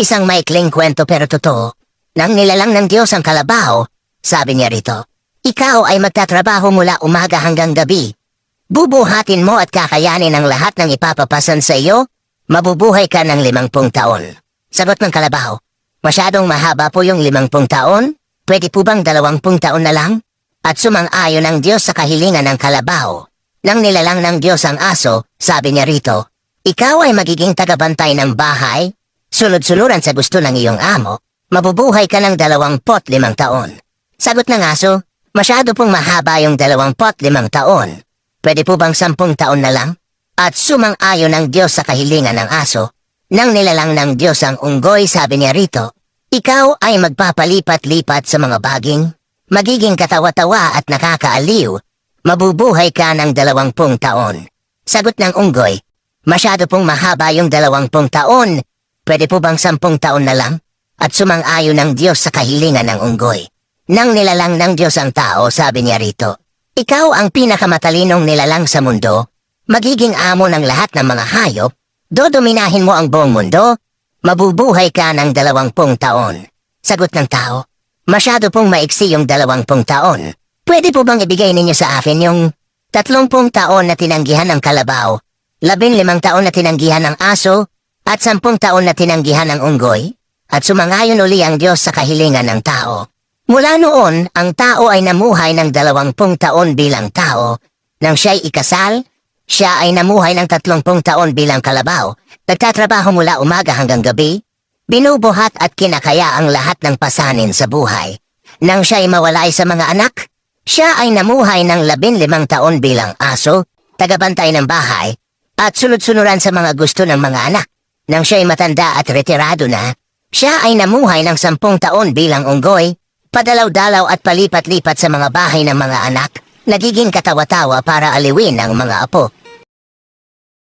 Isang maikling kwento pero totoo. Nang nilalang ng Diyos ang kalabaw, sabi niya rito, ikaw ay magtatrabaho mula umaga hanggang gabi. Bubuhatin mo at kakayanin ang lahat ng ipapapasan sa iyo, mabubuhay ka ng 50 taon. Sagot ng kalabaw, masyadong mahaba po yung 50 taon? Pwede po bang 20 taon na lang? At sumang-ayon ang Diyos sa kahilingan ng kalabaw. Nang nilalang ng Diyos ang aso, sabi niya rito, ikaw ay magiging tagabantay ng bahay, sunod-sunuran sa gusto ng iyong amo, mabubuhay ka ng 25 taon. Sagot ng aso, masyado pong mahaba yung 25 taon. Pwede po bang 10 taon na lang? At sumang-ayon ng Diyos sa kahilingan ng aso. Nang nilalang ng Diyos ang unggoy, sabi niya rito, ikaw ay magpapalipat-lipat sa mga baging, magiging katawa-tawa at nakakaaliw, mabubuhay ka ng 20 taon. Sagot ng unggoy, masyado pong mahaba yung 20 taon, pwede po bang 10 taon na lang? At sumang-ayon ng Diyos sa kahilingan ng unggoy. Nang nilalang ng Diyos ang tao, sabi niya rito, ikaw ang pinakamatalinong nilalang sa mundo, magiging amo ng lahat ng mga hayop, dodominahin mo ang buong mundo, mabubuhay ka ng 20 taon. Sagot ng tao, masyado pong maiksi yung 20 taon. Pwede po bang ibigay ninyo sa akin yung 30 taon na tinanggihan ng kalabaw, 15 taon na tinanggihan ng aso, at 10 taon na tinanggihan ng unggoy? At sumangayon uli ang Diyos sa kahilingan ng tao. Mula noon, ang tao ay namuhay ng 20 taon bilang tao. Nang siya'y ikasal, siya ay namuhay ng 30 taon bilang kalabaw. Nagtatrabaho mula umaga hanggang gabi. Binubuhat at kinakaya ang lahat ng pasanin sa buhay. Nang siya'y mawalay sa mga anak, siya ay namuhay ng 15 taon bilang aso, tagabantay ng bahay, at sunod-sunuran sa mga gusto ng mga anak. Nang siya'y matanda at retirado na, siya ay namuhay ng 10 taon bilang unggoy, padalaw-dalaw at palipat-lipat sa mga bahay ng mga anak, nagiging katawa-tawa para aliwin ang mga apo.